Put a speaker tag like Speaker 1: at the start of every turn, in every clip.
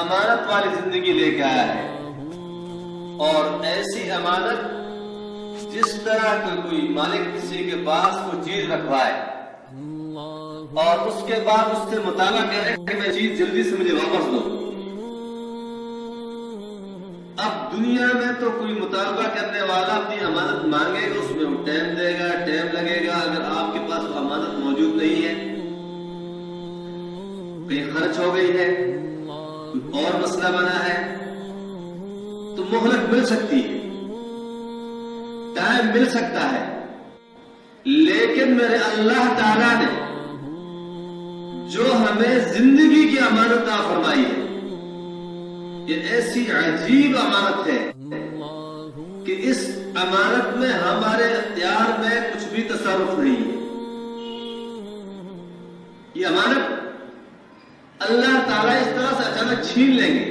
Speaker 1: امانت والی زندگی لے کے آیا ہے، اور ایسی امانت جس طرح کہ کوئی مالک کسی کے پاس کوئی چیز رکھوائے اور اس کے بعد اس سے مطالبہ کرے کہ میں چیز جلدی سے مجھے واپس دو۔ اب دنیا میں تو کوئی مطالبہ کرنے والا اپنی امانت مانگے گا، اس میں وہ ٹائم دے گا، ٹائم لگے گا۔ اگر آپ کے پاس وہ امانت موجود نہیں ہے، کہیں خرچ ہو گئی ہے، کوئی اور مسئلہ بنا ہے، تو مہلت مل سکتی ہے، ٹائم مل سکتا ہے، لیکن میرے اللہ تعالیٰ نے جو ہمیں زندگی کی امانت عطا فرمائی ہے، یہ ایسی عجیب امانت ہے کہ اس امانت میں ہمارے اختیار میں کچھ بھی تصرف نہیں ہے۔ یہ امانت اللہ تعالیٰ اس طرح سے اچانک چھین لیں گے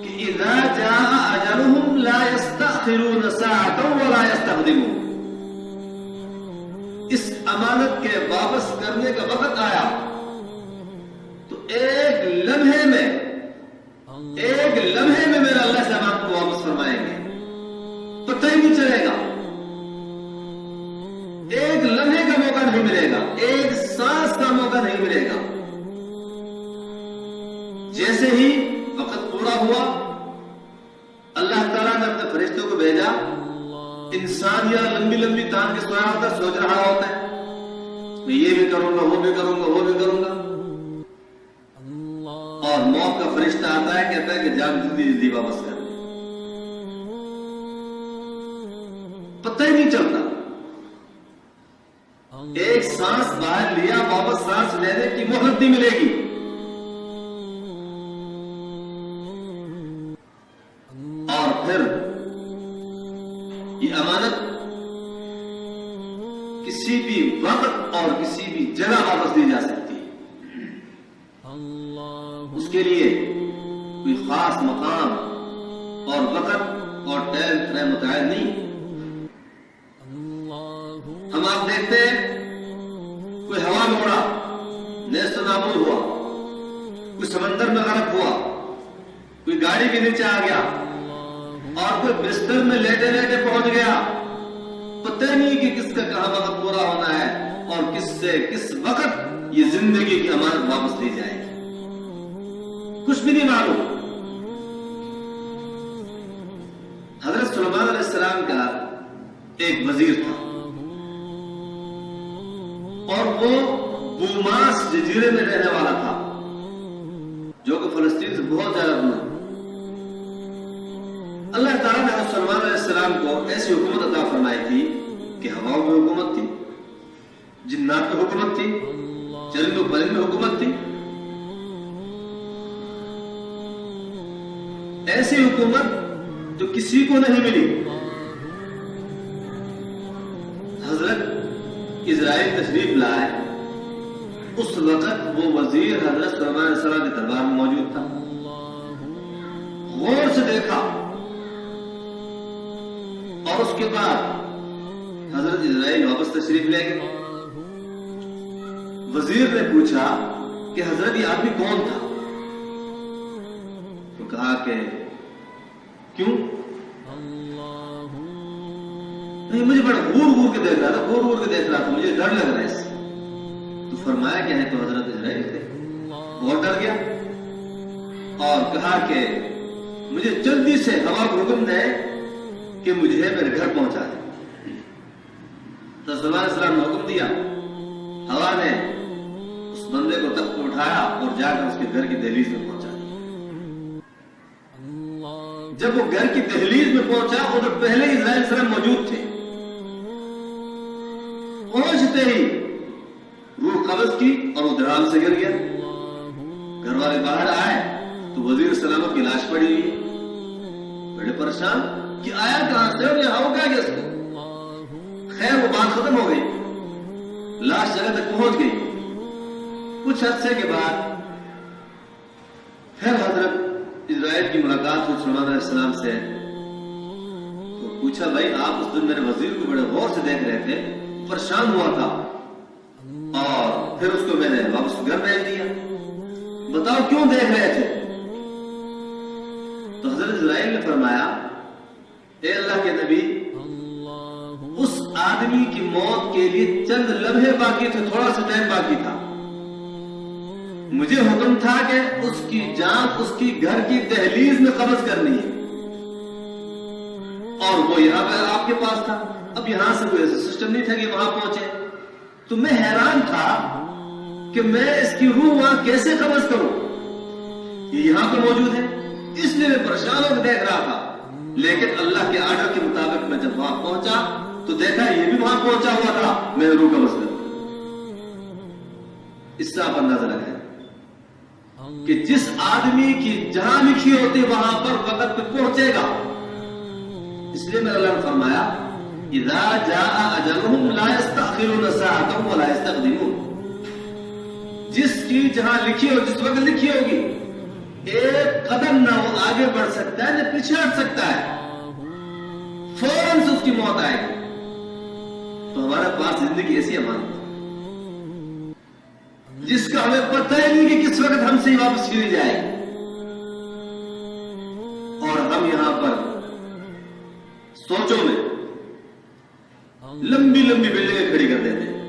Speaker 1: کہ اذا جاء اجلهم لا يستأخرون ساعة ولا يستقدمون۔ اس امانت کے واپس کرنے کا وقت آیا تو ایک لمحے میں میرا اللہ سے امانت کو واپس فرمائیں گے، پتہ ہی نہیں چلے گا، ایک لمحے کا موقع نہیں ملے گا، ایک سانس کا موقع نہیں ملے گا۔ جیسے ہی وقت پورا ہوا، اللہ تعالیٰ نے اپنے فرشتوں کو بھیجا۔ انسان یا لمبی لمبی تان کے سویا ہوتا ہے، سوچ رہا ہوتا ہے میں یہ بھی کروں گا، وہ بھی کروں گا، وہ بھی کروں گا، اور موت کا فرشتہ آتا ہے، کہتا ہے کہ جان جلدی جلدی واپس کر، پتہ ہی نہیں چلتا۔ ایک سانس باہر لیا، واپس سانس لینے کی مہلت نہیں ملے گی۔ اور پھر یہ امانت کسی بھی وقت اور کسی بھی جگہ واپس دی جا سکتی ہے۔ اس کے لیے کوئی خاص مقام اور وقت اور ٹائم متعین نہیں۔ ہم آپ دیکھتے ہیں کوئی ہوا میں اڑا، نیست و نابود ہوا، کوئی سمندر میں غرق ہوا، کوئی گاڑی کے نیچے آ گیا، اور کوئی بستر میں لیٹے لیٹے پہنچ گیا، پتہ نہیں کہ کس کا کہاں وقت پورا ہونا ہے اور کس سے کس وقت یہ زندگی کی امانت واپس لی جائے گی، کچھ بھی نہیں معلوم۔ حضرت سلیمان علیہ السلام کا ایک وزیر تھا، اور وہ بوماس جزیرے میں رہنے والا تھا، جو کہ فلسطین سے بہت زیادہ دور ہے۔ اللہ تعالیٰ نے حضرت سلیمان علیہ السلام کو ایسی حکومت عطا فرمائی تھی کہ ہواؤں میں حکومت تھی، جنات میں حکومت تھی، چرند و پرند میں حکومت تھی۔ ایسی حکومت جو کسی کو نہیں ملی۔ حضرت اسرائیل تشریف لائے، اس وقت وہ وزیر حضرت سلیمان علیہ السلام کے دربار میں موجود تھا۔ غور سے دیکھا، اور اس کے بعد حضرت اسرائیل واپس تشریف لے گئے۔ وزیر نے پوچھا کہ حضرت یہ آدمی کون تھا؟ تو کہا کہ کیوں؟ نہیں، مجھے بڑا گور کے دیکھ رہا تھا، مجھے ڈر لگ رہا ہے اس سے۔ تو فرمایا کہ تو حضرت اسرائیل تھے۔ وہ ڈر گیا اور کہا کہ مجھے جلدی سے ہوا کو حکم دے کہ مجھے میرے گھر پہنچا دے۔ تو سلیمان علیہ السلام نے حکم دیا، ہوا نے اس بندے کو تخت کو اٹھایا اور جا کر اس کے گھر کی دہلیز میں پہنچا دیا۔ جب وہ گھر کی دہلیز میں پہنچا، ادھر پہلے اسرائیل علیہ السلام موجود تھے۔ پہنچتے ہی روح قبض کی اور وہ درام سے گر گیا۔ گھر والے باہر آئے تو وزیر سلامت کی لاش پڑی ہوئی، بڑے پریشان کہ آیا کہاں سے اور یہاں ہو گیا اس کو۔ خیر وہ بات ختم ہو گئی، لاش جگہ تک پہنچ گئی۔ کچھ عرصے کے بعد پھر حضرت اسرائیل کی ملاقات ہوئی سلیمان علیہ السلام سے۔ تو پوچھا بھائی آپ اس دن میرے وزیر کو بڑے غور سے دیکھ رہے تھے، پریشان ہوا تھا، اور پھر اس کو میں نے واپس گھر بھیج دیا۔ بتاؤ کیوں دیکھ رہے تھے؟ تو حضرت جبرائیل نے فرمایا اے اللہ کے نبی، اس آدمی کی موت کے لیے چند لمحے باقی تھے، تھوڑا سا ٹائم باقی تھا، مجھے حکم تھا کہ اس کی جان اس کی گھر کی دہلیز میں قبض کرنی ہے، اور وہ یہاں پر آپ کے پاس تھا۔ اب یہاں سے کوئی ایسا سسٹم نہیں تھا کہ وہاں پہنچے، تو میں حیران تھا کہ میں اس کی روح وہاں کیسے قبض کروں، یہ یہاں پہ موجود ہے، اس لیے میں پریشان ہو کے دیکھ رہا تھا۔ لیکن اللہ کے آرڈر کے مطابق میں جب وہاں پہنچا تو دیکھا یہ بھی وہاں پہنچا ہوا تھا، میں نے روح قبض کر دی۔ اس سے آپ اندازہ لگائیں کہ جس آدمی کی جہاں لکھی ہوتی وہاں پر وقت پہ پہنچے گا۔ اس لیے میرا اللہ نے فرمایا اذا جاء اجلهم لا يستأخرون ساعة ولا يستقدمون، جس کی جہاں لکھی ہو، جس وقت لکھی ہوگی، ایک قدم نہ وہ آگے بڑھ سکتا ہے نہ پیچھے ہٹ سکتا ہے، فوراً سے اس کی موت آئے گی۔ تو ہمارے پاس زندگی ایسی امانت جس کا ہمیں پتہ ہی نہیں کہ کس وقت ہم سے واپس چھینی جائے گی، اور ہم یہاں پر سوچوں میں لمبی لمبی بلڈنگیں کھڑی کر دیتے ہیں۔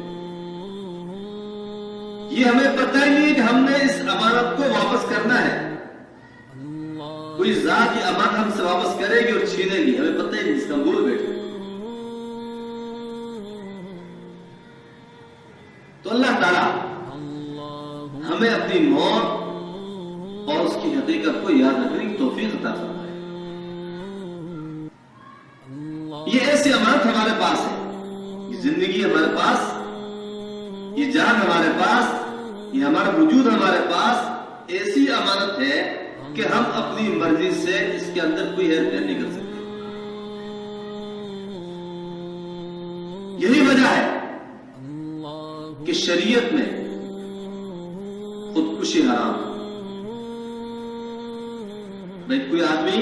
Speaker 1: یہ ہمیں پتہ ہی نہیں کہ ہم نے اس امانت کو واپس کرنا ہے، کوئی ذات یہ امانت ہم سے واپس کرے گی اور چھینے گی، ہمیں پتہ ہی نہیں، اس کا بھول بیٹھے۔ تو اللہ تعالیٰ ہمیں اپنی موت اور اس کی حقیقت کو یاد رکھنے کی توفیق عطا فرمائے۔ یہ ایسی امانت ہمارے پاس ہے، یہ زندگی ہمارے پاس، یہ جان ہمارے پاس، یہ ہمارا وجود ہمارے پاس ایسی امانت ہے کہ ہم اپنی مرضی سے اس کے اندر کوئی ہیر پھیر نہیں کر سکتے۔ یہی وجہ ہے کہ شریعت میں خودکشی حرام ہے۔ بھائی کوئی آدمی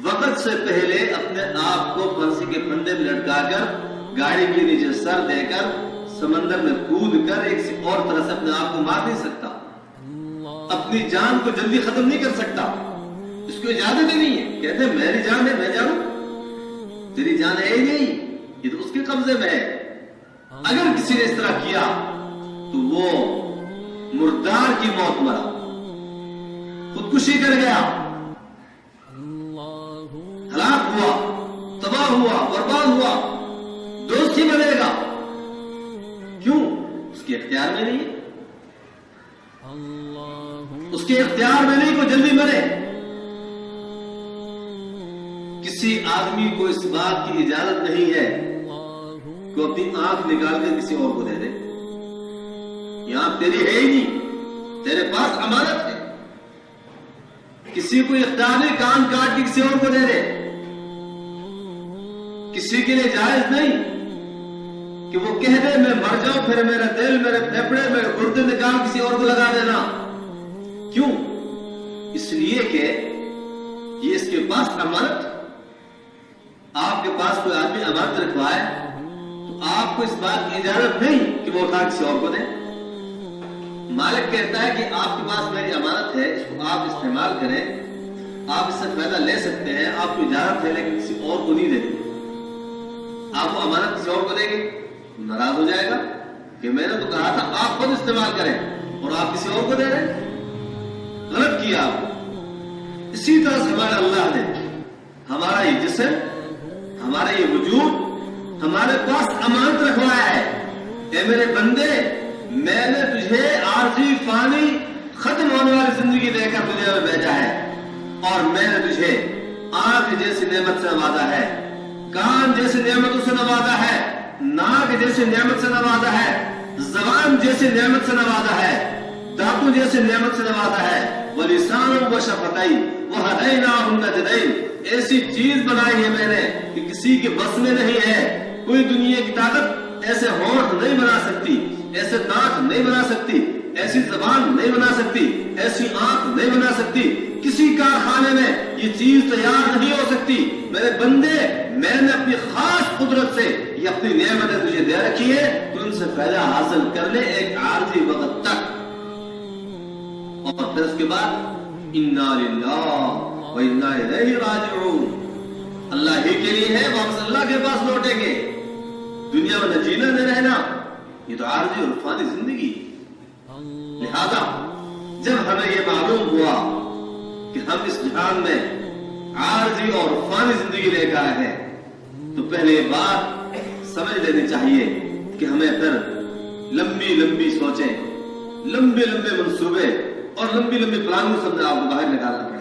Speaker 1: وقت سے پہلے اپنے آپ کو پھانسی کے پھندے میں لٹکا کر، گاڑی کے نیچے سر دے کر، سمندر میں کود کر ایک اور طرح سے اپنے آپ کو مار نہیں سکتا، اپنی جان کو جلدی ختم نہیں کر سکتا، اس کو اجازت ہی نہیں ہے۔ کہتے ہیں میری جان ہے، میں جانوں، تیری جان ہے ہی نہیں، یہ تو اس کے قبضے میں ہے۔ اگر کسی نے اس طرح کیا تو وہ مردار کی موت مرا، خودکشی کر گیا، ہلاک ہوا، تباہ ہوا، برباد ہوا، دوست ہی بنے گا۔ کیوں؟ اس کے اختیار میں نہیں ہے، اس کے اختیار میں نہیں کو جلدی مرے۔ کسی آدمی کو اس بات کی اجازت نہیں ہے کہ اپنی آنکھ نکال کے کسی اور کو دے دے، یہ آنکھ تیری ہے ہی نہیں، تیرے پاس امانت ہے۔ کسی کو اختیار نہیں کان کاٹ کے کسی اور کو دے دے، کسی کے لیے جائز نہیں کہ وہ کہہ دے میں مر جاؤں پھر میرا دل، میرے پھیپڑے، میرے گردے نکال کسی اور کو لگا دینا۔ کیوں؟ اس لیے کہ یہ اس کے پاس امانت۔ آپ کے پاس کوئی آدمی امانت رکھوائے تو آپ کو اس بات کی اجازت نہیں کہ وہ اٹھا کسی اور کو دے۔ مالک کہتا ہے کہ آپ کے پاس میری امانت ہے، اس کو آپ استعمال کریں، آپ اس سے فائدہ لے سکتے ہیں، آپ کو اجازت ہے، لیکن کسی اور کو نہیں دیں۔ آپ وہ امانت کسی اور کو دیں گے، ناراض ہو جائے گا کہ میں نے تو کہا تھا آپ خود استعمال کریں اور آپ کسی اور کو دے رہے ہیں، غلط کیا آپ۔ اسی طرح سے ہمارے اللہ نے ہمارا یہ جسم، ہمارا یہ وجود ہمارے پاس امانت رکھوایا ہے۔ اے میرے بندے، میں نے تجھے عارضی فانی ختم ہونے والی زندگی دے کر دنیا میں بھیجا ہے، اور میں نے تجھے آنکھ جیسی نعمت سے نوازا ہے، کان جیسی نعمتوں سے نوازا ہے، ناک جیسی نعمت سے نوازا ہے، زبان جیسی نعمت سے نوازا ہے، دانتوں جیسی نعمت سے نوازا ہے، وَلِسَانًا وَشَفَتَيْنِ وَهَدَيْنَاهُ النَّجْدَيْنِ، ایسی چیز بنائی ہے میں نے کہ کسی کے بس میں نہیں ہے۔ کوئی دنیا کی طاقت ایسے ہونٹ نہیں بنا سکتی، ایسے دانت نہیں بنا سکتی، ایسی زبان نہیں بنا سکتی، ایسی آنکھ نہیں بنا سکتی، کسی کارخانے میں یہ چیز تیار نہیں ہو سکتی۔ میرے بندے، میں نے اپنی خاص قدرت سے یہ اپنی نعمتیں تجھے دے رکھی ہے، تو ان سے فائدہ حاصل کر لے ایک عارضی وقت تک، اور پھر اس کے بعد انا للہ و انا الیہ راجعون، اللہ ہی کے لیے ہے، واپس اللہ کے پاس لوٹیں گے، دنیا میں نہ جینا نہ رہنا، یہ تو عارضی اور فانی زندگی۔ لہذا جب ہمیں یہ معلوم ہوا کہ ہم اس جہان میں عارضی اور فانی زندگی لے کر آئے ہیں، تو پہلے یہ بات سمجھ لینی چاہیے کہ ہمیں پھر لمبی لمبی سوچیں، لمبے لمبے منصوبے اور لمبی لمبی پلانوں سے اپنے آپ کو باہر نکالنا پڑے،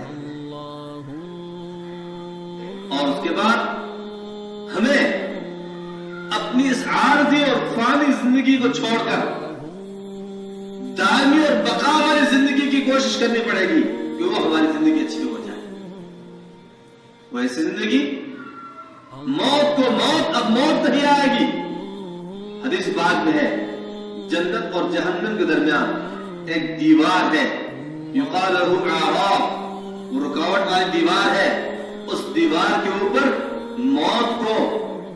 Speaker 1: اور اس کے بعد ہمیں اپنی اس عارضی اور فانی زندگی کو چھوڑ کر دائمی اور بقا والی زندگی کی کوشش کرنی پڑے گی کہ وہ ہماری زندگی اچھی ہو جائے۔ وہ ایسی زندگی موت کو موت اب موت نہیں آئے گی۔ حدیث پاک میں ہے جنت اور جہنم کے درمیان ایک دیوار ہے، یقال له اعراف، وہ رکاوٹ والی دیوار ہے، اس دیوار کے اوپر موت کو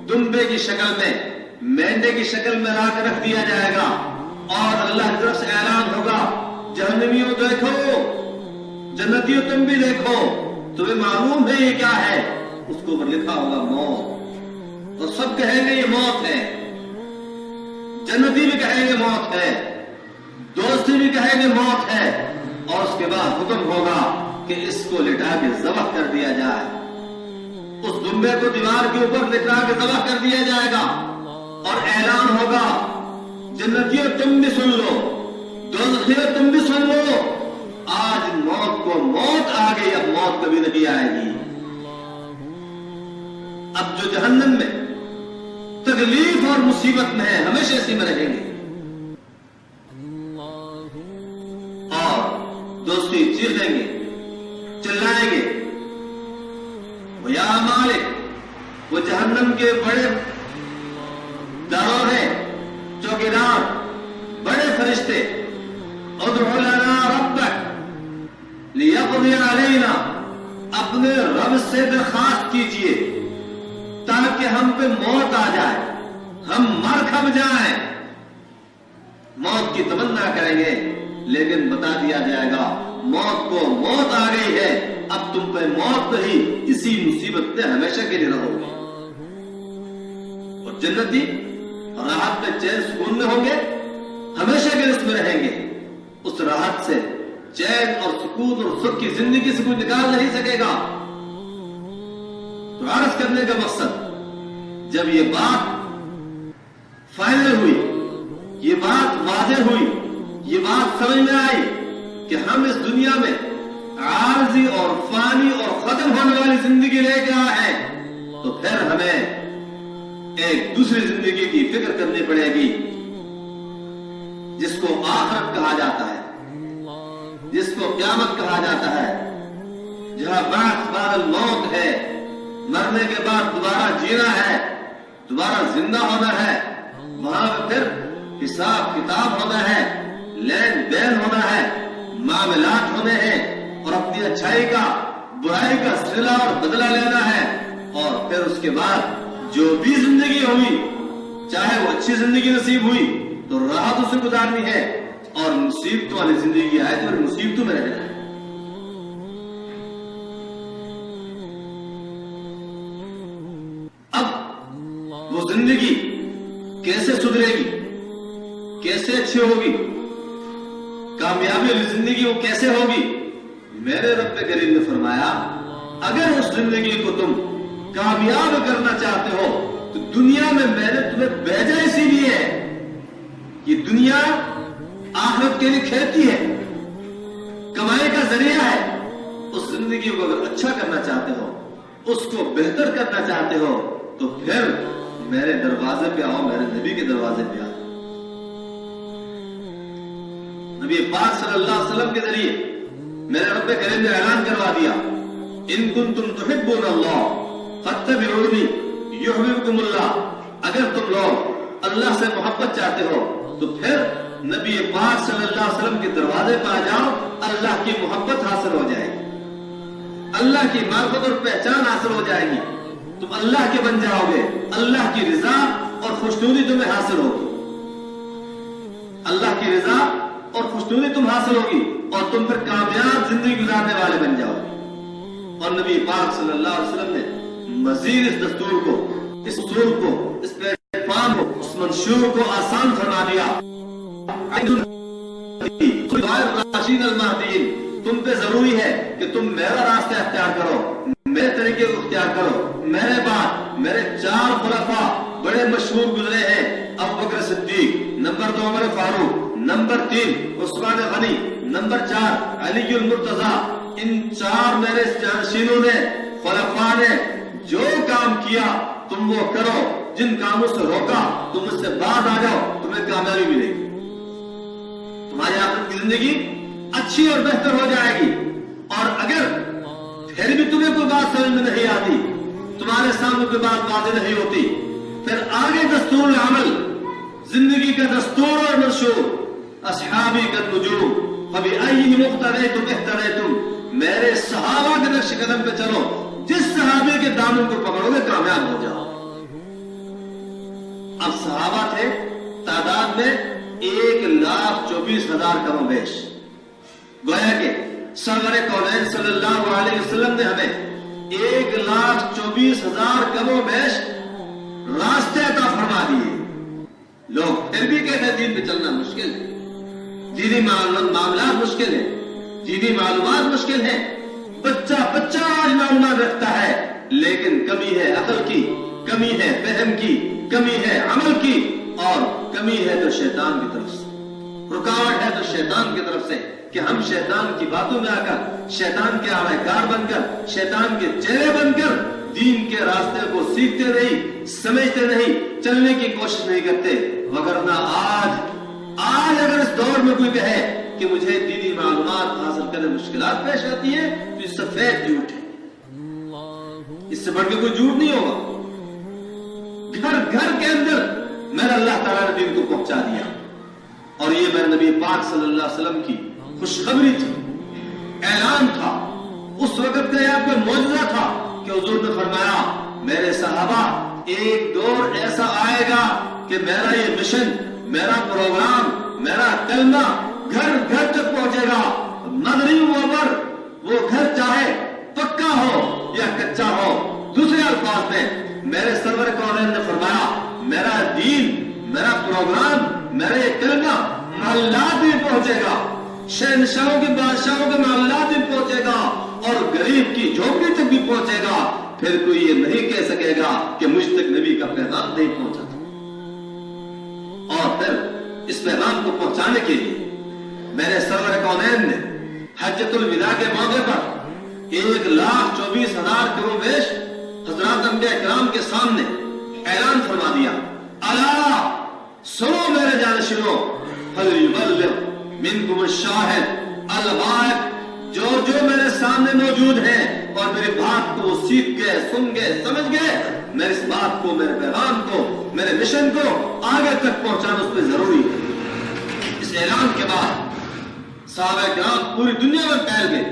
Speaker 1: دمبے کی شکل میں، مینڈے کی شکل میں لا کر رکھ دیا جائے گا، اور اللہ کی طرف سے اعلان ہوگا جہنمیوں دیکھو، جنتیوں تم بھی دیکھو، تمہیں معلوم ہے یہ کیا ہے؟ اس کو اوپر لکھا ہوگا موت، اور سب کہیں گے یہ موت ہے، جنتی بھی کہیں گے موت ہے، دوستی بھی کہیں گے موت ہے، اور اس کے بعد حکم ہوگا کہ اس کو لٹا کے ذبح کر دیا جائے، اس دمبے کو دیوار کے اوپر لٹا کے ذبح کر دیا جائے گا، اور اعلان ہوگا جنتیوں تم بھی سن لو، دوزخیوں تم بھی سن لو، آج موت کو موت آ گئی، اب موت کبھی نہیں آئے گی۔ اب جو جہنم میں تکلیف اور مصیبت میں ہے ہمیشہ اسی میں رہیں گے، اور دوستی چیخیں گے، چلائیں گے، وہ یا مالک، وہ جہنم کے بڑے داروں ہیں، چوکیدار، بڑے فرشتے، ادعو لنا ربک لیقضی علینا، اپنے رب سے درخواست کیجئے تاکہ ہم پہ موت آ جائے، ہم مر کھپ جائیں۔ موت کی تمنا کریں گے، لیکن بتا دیا جائے گا موت کو موت آ گئی ہے، اب تم پہ موت نہیں، اسی مصیبت میں ہمیشہ کے لیے رہو گے۔ اور جنتی راحت میں چین سکون میں ہوں گے، ہمیشہ کے اس میں رہیں گے، اس راحت سے چین اور سکون اور سکھ کی زندگی سے کوئی نکال نہیں سکے گا۔ تو عرض کرنے کا مقصد، جب یہ بات فائنل ہوئی، یہ بات واضح ہوئی، یہ بات سمجھ میں آئی کہ ہم اس دنیا میں عارضی اور فانی اور ختم ہونے والی زندگی لے کے آئے ہیں، تو پھر ہمیں ایک دوسری زندگی کی فکر کرنی پڑے گی، جس کو آخرت کہا جاتا ہے، جس کو قیامت کہا جاتا ہے، جہاں بعد بعد الموت ہے، مرنے کے بعد دوبارہ جینا ہے، دوبارہ زندہ ہونا ہے، وہاں پھر حساب کتاب ہونا ہے، لین دین ہونا ہے، معاملات ہونے ہیں، اور اپنی اچھائی کا برائی کا صلہ اور بدلہ لینا ہے، اور پھر اس کے بعد جو بھی زندگی ہوئی، چاہے وہ اچھی زندگی نصیب ہوئی تو راحتوں سے گزارنی ہے، اور مصیبتوں والی زندگی آئے تو مصیبتوں میں رہنا ہے۔ اب وہ زندگی کیسے سدھرے گی، کیسے اچھی ہوگی، کامیابی والی زندگی وہ کیسے ہوگی؟ میرے رب کریم نے فرمایا اگر اس زندگی کو تم کامیاب کرنا چاہتے ہو تو دنیا میں میں نے تمہیں بھیجا اسی لیے ہے، یہ دنیا آخرت کے لیے کھیتی ہے، کمائی کا ذریعہ ہے۔ اس زندگی کو اگر اچھا کرنا چاہتے ہو، اس کو بہتر کرنا چاہتے ہو، تو پھر میرے دروازے پہ آؤ، میرے نبی کے دروازے پہ آؤ۔ نبی پاک صلی اللہ علیہ وسلم کے ذریعے میرے رب کریم نے اعلان کروا دیا، ان کنتم تحبون اللہ فاتبعونی یحببکم اللہ، اگر تم لوگ اللہ سے محبت چاہتے ہو تو پھر نبی پاک صلی اللہ علیہ وسلم کے دروازے پر آ جاؤ، اللہ کی محبت حاصل ہو جائے گی، اللہ کی معرفت اور پہچان حاصل ہو جائے گی، تم اللہ کے بن جاؤ گے، اللہ کی رضا اور خوشنودی تمہیں حاصل ہوگی، اللہ کی رضا اور خوشنودی تم حاصل ہوگی، اور تم پھر کامیاب زندگی گزارنے والے بن جاؤ گے۔ اور نبی پاک صلی اللہ علیہ وسلم نے مزید اس دستور کو، اس اصول کو، اس پلیٹ فارم کو، اس منشور کو آسان فرما دیا۔ راشدین المہدیین، تم پہ ضروری ہے کہ تم میرا راستہ اختیار کرو، میرے طریقے کو اختیار کرو۔ میرے بعد میرے 4 خلفاء بڑے مشہور گزرے ہیں، ابوبکر صدیق، نمبر 2 عمر فاروق، نمبر 3 عثمان غنی، نمبر 4 علی المرتضیٰ۔ ان 4 میرے جانشینوں نے، خلفاء نے جو کام کیا تم وہ کرو، جن کاموں سے روکا تم اس سے باز آ جاؤ، تمہیں کامیابی ملے گی، تمہاری آخرت کی زندگی اچھی اور بہتر ہو جائے گی۔ اور اگر پھر بھی تمہیں کوئی بات سمجھ میں نہیں آتی، تمہارے سامنے کوئی بات واضح نہیں ہوتی، پھر آگے دستور العمل، زندگی کا دستور اور منشور، اصحابی کا نجوم فبأیہم اقتدیتم اہتدیتم، میرے صحابہ کے نقش قدم پہ چلو، جس صحابے کے دامن کو پکڑو گے کامیاب ہو جاؤ۔ اب صحابہ تھے تعداد میں 1,24,000 کم و بیش، گویا کہ سرور کونین صلی اللہ علیہ وسلم نے ہمیں 1,24,000 کم و بیش راستے عطا فرما دیے۔ لوگ پھر بھی کہتے ہیں دین پہ چلنا مشکل ہے، دینی معاملات مشکل ہے، دینی معلومات مشکل ہے، بچہ آج معلومات رکھتا ہے لیکن کمی ہے عقل کی، کمی ہے فہم کی، کمی ہے عمل کی، اور کمی ہے تو شیطان کی طرف سے، رکاوٹ ہے تو شیطان کی طرف سے کہ ہم شیطان کی باتوں میں آ کر، شیطان کے آہوار بن کر، شیطان کے چہرے بن کر دین کے راستے کو سیکھتے نہیں، سمجھتے نہیں، چلنے کی کوشش نہیں کرتے۔ وگرنہ آج اگر اس دور میں کوئی کہے کہ مجھے دینی معلومات حاصل کرنے مشکلات پیش آتی ہے تو اس سفید جھوٹ ہے، اس سے بڑھ کے کوئی جھوٹ نہیں ہوگا۔ گھر کے اندر میرا اللہ تعالیٰ نے دین کو پہنچا دیا، اور یہ میرے نبی پاک صلی اللہ علیہ وسلم کی خوشخبری تھی، اعلان تھا، اس وقت کا یہاں پہ معجزہ تھا کہ حضور نے فرمایا میرے صحابہ ایک دور ایسا آئے گا کہ میرا یہ مشن، میرا پروگرام، میرا کلمہ گھر گھر تک پہنچے گا، مغرب اوپر، وہ گھر چاہے پکا ہو یا کچا ہو۔ دوسرے الفاظ میں میرے سرور کونین نے فرمایا میرا دین، میرا پروگرام، میرا یہ کلمہ محلات میں پہنچے گا، شہنشاہوں کے بادشاہوں کے محلات میں پہنچے گا، اور غریب کی جھوپڑی تک بھی پہنچے گا۔ پھر کوئی یہ نہیں کہہ سکے گا کہ مجھ تک نبی کا پیغام نہیں پہنچا تھا۔ اور پھر اس پیغام کو پہنچانے کے لیے میرے سرور کونین نے حجۃ الوداع کے موقع پر 1,24,000 کم و بیش حضرات انبیاء کرام کے سامنے اعلان فرما دیا، الا سنو میرے جانشینوں، فلیبلغ منکم الشاہد الغائب، جو میرے سامنے موجود ہیں اور میری بات کو سیکھ گئے، سن گئے، سمجھ گئے، میرے اس بات کو، میرے پیغام کو، میرے مشن کو آگے تک پہنچانا اس پہ ضروری ہے۔ اس اعلان کے بعد صحابہ کرام پوری دنیا میں پھیل گئے،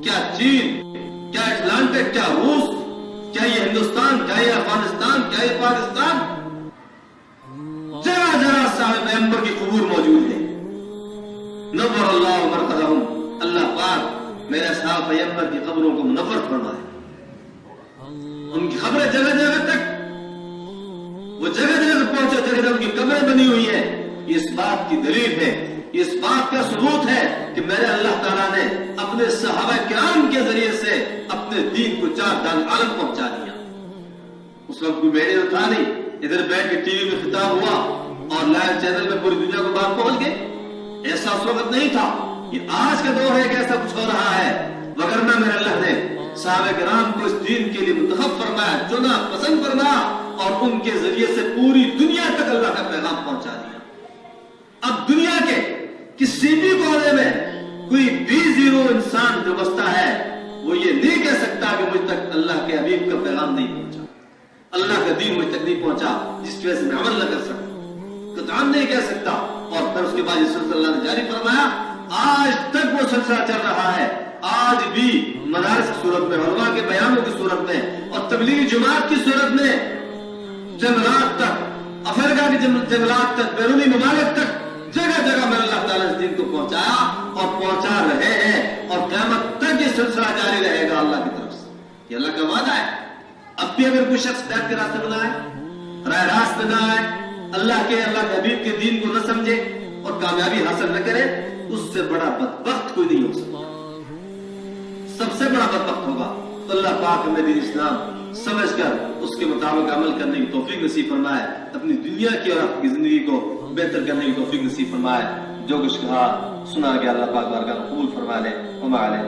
Speaker 1: کیا چین، کیا اٹلانٹک، کیا روس، کیا یہ ہندوستان، کیا یہ افغانستان، کیا یہ پاکستان، جگہ جگہ صاحب پیغمبر کی قبور موجود ہے۔ نور اللہ مرقدہم، اللہ پاک میرے صاحب پیغمبر کی قبروں کو منور فرمائے، ان کی خبریں جگہ جگہ تک، وہ جگہ جگہ تک پہنچے، جگہ جگہ ان کی قبریں بنی ہوئی ہیں۔ یہ اس بات کی دلیل ہے، یہ اس بات کا ثبوت ہے کہ میرے اللہ تعالیٰ نے اپنے صحابہ کرام کے ذریعے سے اپنے دین کو 4 دان عالم پہنچا دیا۔ اس وقت کوئی میڈیا تو تھا نہیں، ادھر بیٹھ کے ٹی وی میں خطاب ہوا اور لائیو چینل میں پوری دنیا کو بات پہنچ گئی، ایسا اس وقت نہیں تھا۔ یہ آج کا دور ہے کہ ایسا کچھ ہو رہا ہے، وگرنہ میرے اللہ نے صحابہ کرام کو اس دین کے لیے منتخب فرمایا، چنا، پسند فرمایا، اور ان کے ذریعے سے پوری دنیا تک اللہ کا پیغام پہنچا دیا۔ اب دنیا کے کسی بھی کونے میں کوئی بھی زیرو انسان جو بستا ہے وہ یہ نہیں کہہ سکتا کہ مجھ تک اللہ کے حبیب کا پیغام نہیں پہنچا، اللہ کا دین مجھ تک نہیں پہنچا، جس کی وجہ سے میں عمل نہ کر سکتا، قطعاً نہیں کہہ سکتا۔ اور پھر اس کے بعد یہ سلسلہ اللہ نے جاری فرمایا، آج تک وہ سلسلہ چل رہا ہے، آج بھی مدارس کی صورت میں، علماء کے بیانوں کی صورت میں، اور تبلیغی جماعت کی صورت میں، جنگلات تک، افریقہ کے جنگلات تک، بیرونی ممالک تک جگہ جگہ میں اللہ تعالیٰ نے دین کو پہنچایا اور پہنچا رہے ہیں، اور قیامت تک یہ سلسلہ جاری رہے گا اللہ کی طرف سے، یہ اللہ کا وعدہ ہے۔ اب بھی اگر کوئی شخص ہدایت کے راستے میں نہ آئے، راہ راست میں نہ آئے، اللہ کے حبیب کے دین کو نہ سمجھے اور کامیابی حاصل نہ کرے، اس سے بڑا بدبخت کوئی نہیں ہو سکتا۔ سب سے بڑا بدبخت ہوگا تو اللہ پاک ہمیں دین اسلام سمجھ کر اس کے مطابق عمل کرنے کی توفیق نصیب فرمائے، اپنی دنیا کی اور آپ کی زندگی کو بہتر کرنے کی توفیق نصیب فرمائے۔ جو کچھ کہا سنا گیا اللہ پاک بارگاہ میں قبول فرما لے۔ وما علیہ